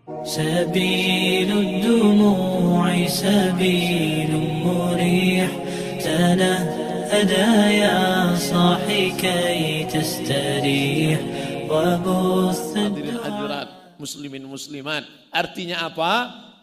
سبيل الدموع سبيل مريح تنهدى يا صاحي كي تستريح وبث hadirin muslimin muslimat. Artinya apa?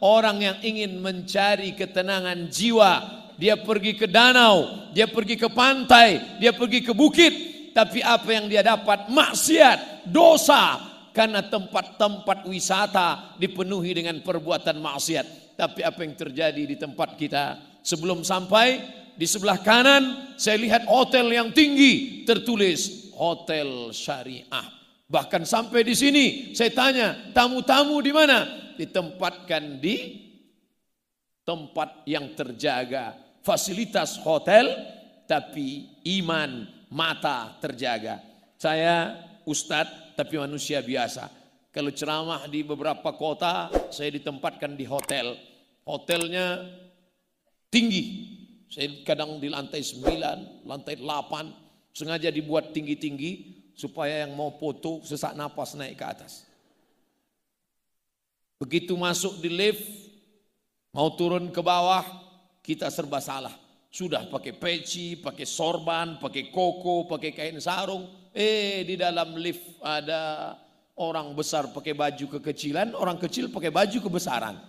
Orang yang ingin mencari ketenangan jiwa, dia pergi ke danau, dia pergi ke pantai, dia pergi ke bukit, tapi apa yang dia dapat? Maksiat, dosa. Karena tempat-tempat wisata dipenuhi dengan perbuatan maksiat. Tapi apa yang terjadi di tempat kita? Sebelum sampai di sebelah kanan saya lihat hotel yang tinggi tertulis hotel syariah. Bahkan sampai di sini saya tanya, tamu-tamu di mana? Ditempatkan di tempat yang terjaga. Fasilitas hotel tapi iman mata terjaga. Saya ustadz tapi manusia biasa. Kalau ceramah di beberapa kota, saya ditempatkan di hotel. Hotelnya tinggi. Saya kadang di lantai 9, lantai 8. Sengaja dibuat tinggi-tinggi supaya yang mau foto sesak napas naik ke atas. Begitu masuk di lift, mau turun ke bawah, kita serba salah. Sudah pakai peci, pakai sorban, pakai koko, pakai kain sarung. Di dalam lift ada orang besar pakai baju kekecilan, orang kecil pakai baju kebesaran.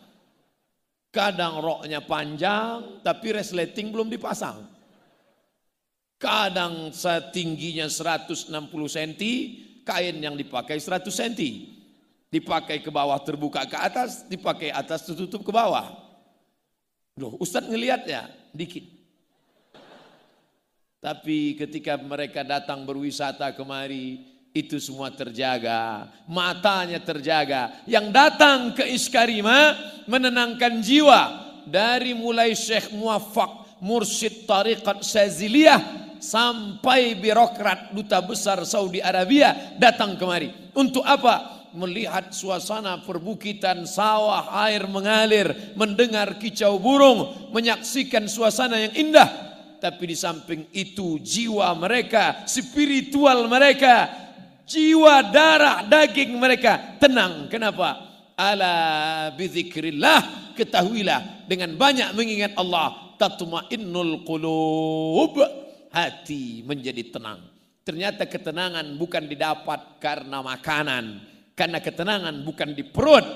Kadang roknya panjang, tapi resleting belum dipasang. Kadang setingginya 160 cm, kain yang dipakai 100 cm. Dipakai ke bawah terbuka ke atas, dipakai atas tertutup ke bawah. Loh, Ustadz ngelihat ya, dikit. Tapi ketika mereka datang berwisata kemari, itu semua terjaga, matanya terjaga. Yang datang ke Iskarima menenangkan jiwa. Dari mulai Syekh Muwaffaq, mursyid tariqat Syaziliyah, sampai birokrat duta besar Saudi Arabia datang kemari. Untuk apa? Melihat suasana perbukitan, sawah, air mengalir, mendengar kicau burung, menyaksikan suasana yang indah. Tapi di samping itu jiwa mereka, spiritual mereka, jiwa darah daging mereka tenang. Kenapa? Ala bizikrillah, ketahuilah dengan banyak mengingat Allah tatmainnul qulub, hati menjadi tenang. Ternyata ketenangan bukan didapat karena makanan, karena ketenangan bukan di perut,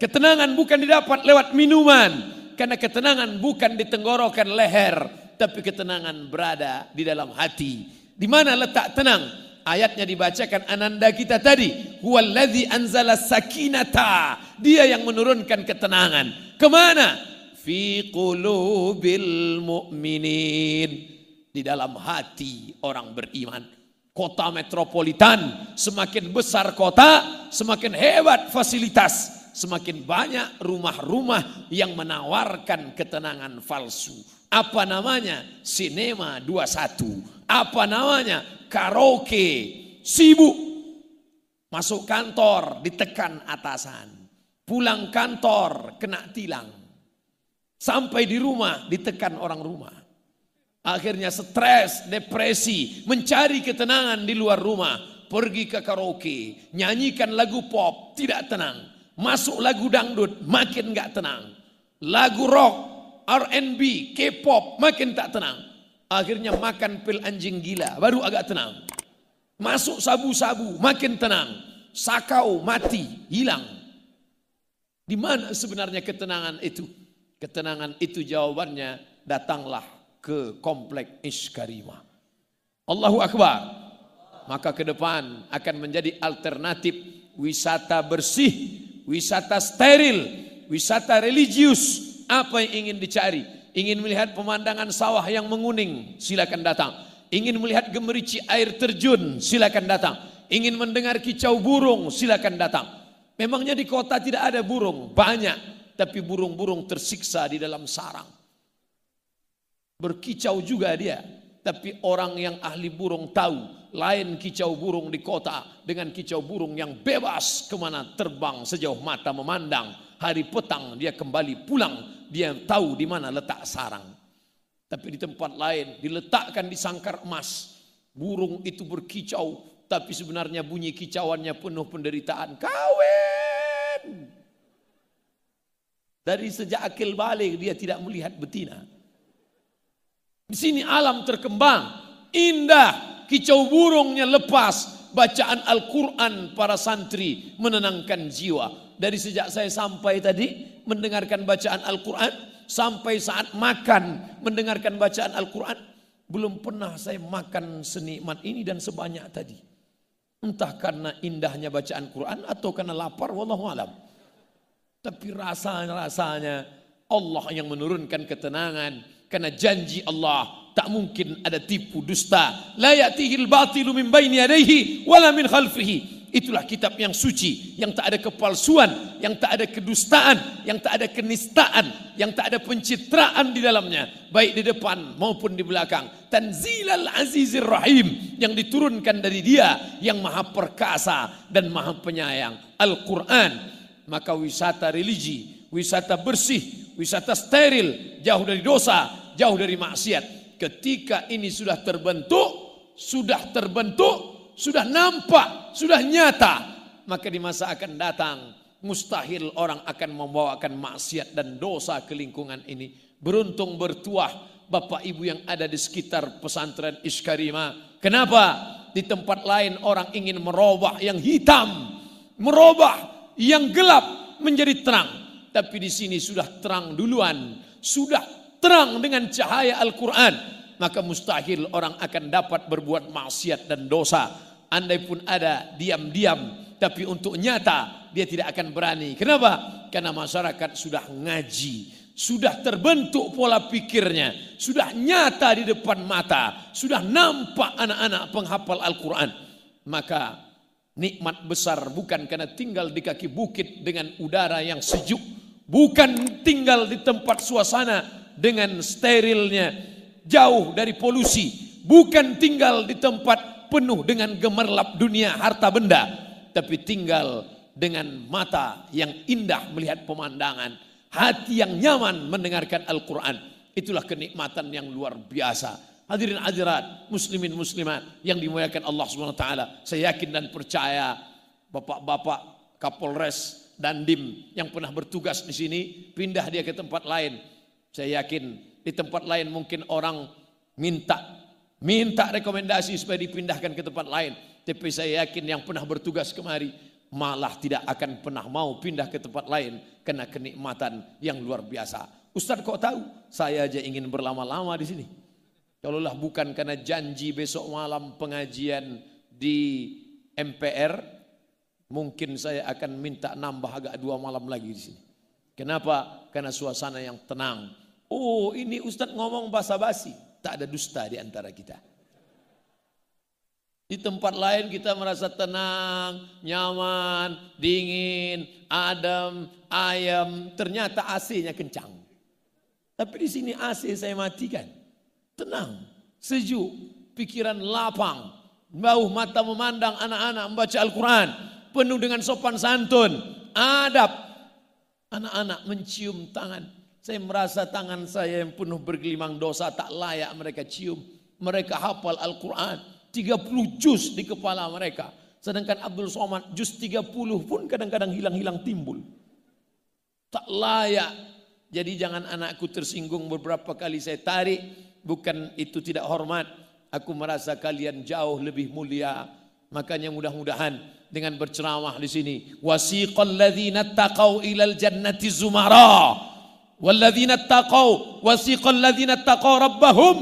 ketenangan bukan didapat lewat minuman, karena ketenangan bukan di tenggorokan leher, tapi ketenangan berada di dalam hati. Di mana letak tenang? Ayatnya dibacakan ananda kita tadi. Huwallazi anzala sakinata. Dia yang menurunkan ketenangan. Kemana? Fi qulubil mu'minin. Di dalam hati orang beriman. Kota metropolitan, semakin besar kota, semakin hebat fasilitas. Semakin banyak rumah-rumah yang menawarkan ketenangan palsu. Apa namanya? Sinema 21. Apa namanya? Karaoke. Sibuk. Masuk kantor ditekan atasan. Pulang kantor kena tilang. Sampai di rumah ditekan orang rumah. Akhirnya stres, depresi, mencari ketenangan di luar rumah. Pergi ke karaoke, nyanyikan lagu pop, tidak tenang. Masuk lagu dangdut, makin gak tenang. Lagu rock, R&B, K-pop, makin tak tenang. Akhirnya makan pil anjing gila, baru agak tenang. Masuk sabu-sabu, makin tenang. Sakau, mati, hilang. Di mana sebenarnya ketenangan itu? Ketenangan itu jawabannya, datanglah ke komplek Iskarima. Allahu Akbar. Maka ke depan akan menjadi alternatif wisata bersih, wisata steril, wisata religius. Apa yang ingin dicari? Ingin melihat pemandangan sawah yang menguning, silakan datang. Ingin melihat gemerici air terjun, silakan datang. Ingin mendengar kicau burung, silakan datang. Memangnya di kota tidak ada burung? Banyak, tapi burung-burung tersiksa di dalam sarang. Berkicau juga dia, tapi orang yang ahli burung tahu lain kicau burung di kota dengan kicau burung yang bebas kemana terbang sejauh mata memandang. Hari petang dia kembali pulang, dia tahu di mana letak sarang. Tapi di tempat lain diletakkan di sangkar emas. Burung itu berkicau, tapi sebenarnya bunyi kicauannya penuh penderitaan. Kawin, Dari sejak akil balik dia tidak melihat betina. Di sini alam terkembang, indah, kicau burungnya lepas, bacaan Al-Quran para santri menenangkan jiwa. Dari sejak saya sampai tadi mendengarkan bacaan Al-Quran, sampai saat makan mendengarkan bacaan Al-Quran, belum pernah saya makan senikmat ini dan sebanyak tadi. Entah karena indahnya bacaan Quran atau karena lapar, wallahu alam. Tapi rasanya Allah yang menurunkan ketenangan. Karena janji Allah tak mungkin ada tipu dusta. La ya'tihil batilu min baini yadayhi wala min khalfihi. Itulah kitab yang suci, yang tak ada kepalsuan, yang tak ada kedustaan, yang tak ada kenistaan, yang tak ada pencitraan di dalamnya, baik di depan maupun di belakang. Tanzilal Azizir Rahim, yang diturunkan dari Dia yang Maha Perkasa dan Maha Penyayang, Al-Quran. Maka wisata religi, wisata bersih, wisata steril, jauh dari dosa, jauh dari maksiat. Ketika ini sudah terbentuk, sudah nampak, sudah nyata, maka di masa akan datang mustahil orang akan membawakan maksiat dan dosa ke lingkungan ini. Beruntung bertuah Bapak Ibu yang ada di sekitar pesantren Iskarima. Kenapa? Di tempat lain orang ingin merubah yang hitam, merubah yang gelap menjadi terang. Tapi di sini sudah terang duluan, sudah terang dengan cahaya Al-Quran. Maka mustahil orang akan dapat berbuat maksiat dan dosa. Andai pun ada diam-diam, tapi untuk nyata dia tidak akan berani. Kenapa? Karena masyarakat sudah ngaji, sudah terbentuk pola pikirnya, sudah nyata di depan mata, sudah nampak anak-anak penghafal Al-Quran. Maka nikmat besar bukan karena tinggal di kaki bukit dengan udara yang sejuk, bukan tinggal di tempat suasana dengan sterilnya, jauh dari polusi, bukan tinggal di tempat penuh dengan gemerlap dunia harta benda, tapi tinggal dengan mata yang indah melihat pemandangan, hati yang nyaman mendengarkan Al-Quran. Itulah kenikmatan yang luar biasa. Hadirin hadirat, muslimin muslimat yang dimuliakan Allah SWT. Saya yakin dan percaya bapak-bapak Kapolres Dandim yang pernah bertugas di sini pindah dia ke tempat lain. Saya yakin di tempat lain mungkin orang minta rekomendasi supaya dipindahkan ke tempat lain. Tapi saya yakin yang pernah bertugas kemari malah tidak akan pernah mau pindah ke tempat lain karena kenikmatan yang luar biasa. Ustadz kok tahu? Saya aja ingin berlama-lama di sini. Kalaulah bukan karena janji besok malam pengajian di MPR, mungkin saya akan minta nambah agak 2 malam lagi di sini. Kenapa? Karena suasana yang tenang. Oh, ini Ustadz ngomong basa-basi, tak ada dusta di antara kita. Di tempat lain kita merasa tenang, nyaman, dingin, adem, ayam. Ternyata AC-nya kencang. Tapi di sini AC saya matikan. Tenang, sejuk, pikiran lapang, bau mata memandang anak-anak membaca Al-Quran, penuh dengan sopan santun, adab. Anak-anak mencium tangan. Saya merasa tangan saya yang penuh bergelimang dosa tak layak mereka cium. Mereka hafal Al-Quran, 30 juz di kepala mereka. Sedangkan Abdul Somad juz 30 pun kadang-kadang hilang-hilang timbul. Tak layak. Jadi jangan anakku tersinggung, beberapa kali saya tarik. Bukan itu tidak hormat. Aku merasa kalian jauh lebih mulia. Makanya mudah-mudahan dengan berceramah di sini. Wasiqal ladzina taqau ilal jannati zumara. Walladzina taqau wasiqal ladzina taqau rabbahum.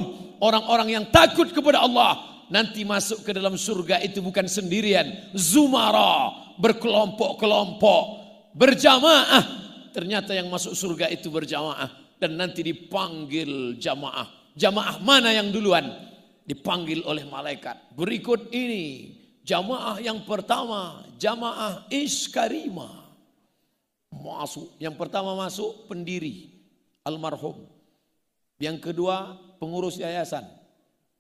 Orang-orang yang takut kepada Allah nanti masuk ke dalam surga itu bukan sendirian. Zumara, berkelompok-kelompok, berjamaah. Ternyata yang masuk surga itu berjamaah. Dan nanti dipanggil jamaah. Jamaah mana yang duluan? Dipanggil oleh malaikat. Berikut ini jamaah yang pertama, jamaah Iskarima. Masuk. Yang pertama masuk pendiri, almarhum. Yang kedua pengurus yayasan,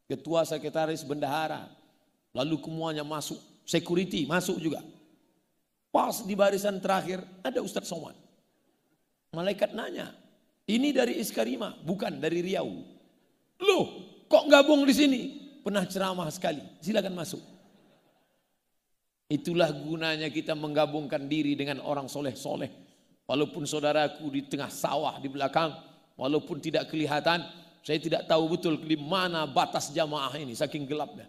ketua, sekretaris, bendahara. Lalu semuanya masuk. Security masuk juga. Pas di barisan terakhir ada Ustadz Somad. Malaikat nanya, ini dari Iskarima, bukan dari Riau. Loh, kok gabung di sini? Pernah ceramah sekali. Silakan masuk. Itulah gunanya kita menggabungkan diri dengan orang soleh-soleh. Walaupun saudaraku di tengah sawah di belakang, walaupun tidak kelihatan, saya tidak tahu betul di mana batas jamaah ini, saking gelapnya.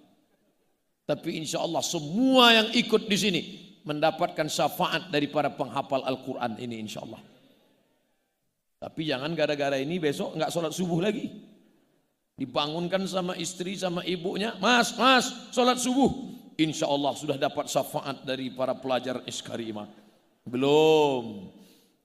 Tapi insya Allah semua yang ikut di sini mendapatkan syafaat dari para penghafal Al-Quran ini insya Allah. Tapi jangan gara-gara ini besok nggak sholat subuh lagi. Dibangunkan sama istri sama ibunya, mas, sholat subuh. Insya Allah sudah dapat syafaat dari para pelajar Iskarima. Belum.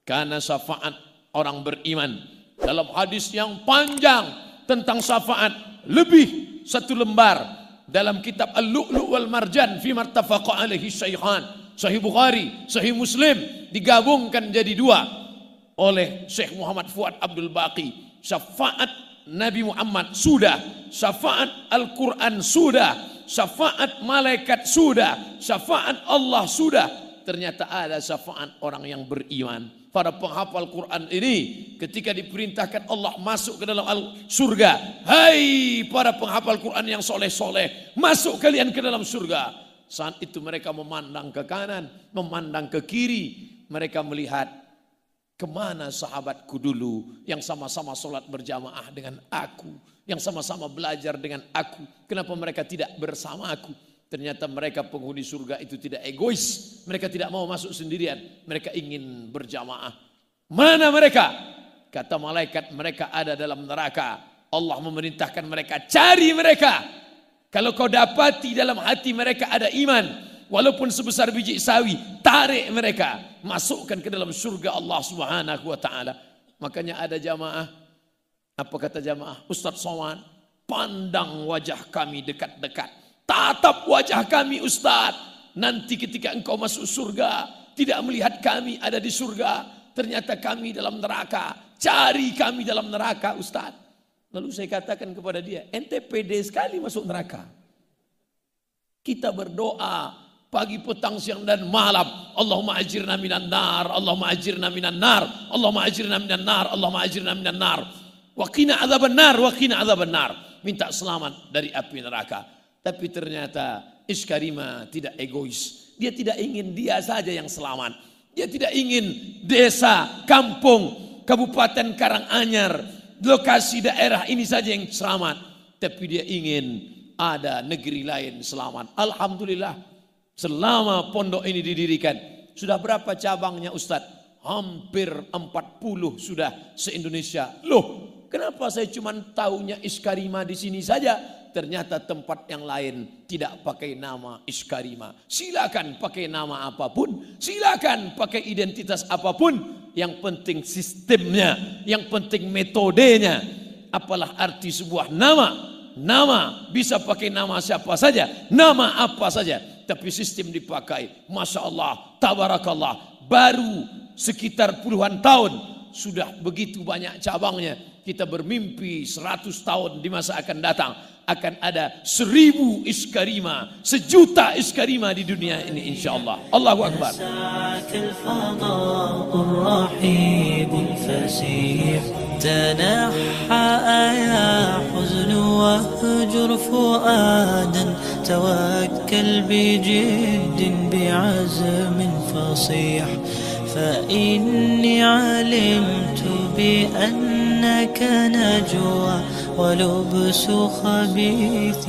Karena syafaat orang beriman. Dalam hadis yang panjang tentang syafaat, lebih 1 lembar. Dalam kitab Al-Lu'lu' wal Marjan fi martafaqa alaihi syaikhan, Sahih Bukhari, Sahih Muslim, digabungkan jadi 2 oleh Syekh Muhammad Fuad Abdul Baqi. Syafaat Nabi Muhammad sudah, syafaat Al-Quran sudah, syafaat malaikat sudah, syafaat Allah sudah. Ternyata ada syafaat orang yang beriman. Para penghafal Quran ini ketika diperintahkan Allah masuk ke dalam surga, hai para penghafal Quran yang soleh-soleh, masuk kalian ke dalam surga. Saat itu mereka memandang ke kanan, memandang ke kiri, mereka melihat kemana sahabatku dulu yang sama-sama sholat berjamaah dengan aku, yang sama-sama belajar dengan aku, kenapa mereka tidak bersama aku? Ternyata mereka penghuni surga itu tidak egois. Mereka tidak mau masuk sendirian. Mereka ingin berjamaah. Mana mereka? Kata malaikat, mereka ada dalam neraka. Allah memerintahkan mereka, cari mereka. Kalau kau dapati dalam hati mereka ada iman, walaupun sebesar biji sawi, tarik mereka, masukkan ke dalam surga Allah Subhanahu wa taala. Makanya ada jamaah. Apa kata jamaah? Ustaz Somad, pandang wajah kami dekat-dekat. Tatap wajah kami Ustaz. Nanti ketika engkau masuk surga, tidak melihat kami ada di surga, ternyata kami dalam neraka. Cari kami dalam neraka Ustaz. Lalu saya katakan kepada dia, ente pede sekali masuk neraka. Kita berdoa pagi, petang, siang dan malam. Allahumma ajirna minan nar, Allahumma ajirna minan nar, Allahumma ajirna minan nar, Allahumma ajirna minan nar. Wa qina adzaban nar, wa qina adzaban nar. Minta selamat dari api neraka. Tapi ternyata Iskarima tidak egois. Dia tidak ingin dia saja yang selamat. Dia tidak ingin desa, kampung, kabupaten Karanganyar, lokasi daerah ini saja yang selamat. Tapi dia ingin ada negeri lain selamat. Alhamdulillah, selama pondok ini didirikan, sudah berapa cabangnya Ustadz? Hampir 40 sudah se-Indonesia. Loh, kenapa saya cuma tahunya Iskarima di sini saja? Ternyata tempat yang lain tidak pakai nama Iskarima. Silakan pakai nama apapun, silakan pakai identitas apapun. Yang penting sistemnya, yang penting metodenya. Apalah arti sebuah nama? Nama bisa pakai nama siapa saja, nama apa saja, tapi sistem dipakai. Masya Allah, tabarakallah. Baru sekitar puluhan tahun sudah begitu banyak cabangnya. Kita bermimpi 100 tahun di masa akan datang akan ada 1000 Iskarima, 1.000.000 Iskarima di dunia ini insyaallah. Allahu Akbar. تنحى يا حزن واهجر فؤادا توكل بجد بعزم فصيح فإني علمت بأنك نجوى ولبس خبيث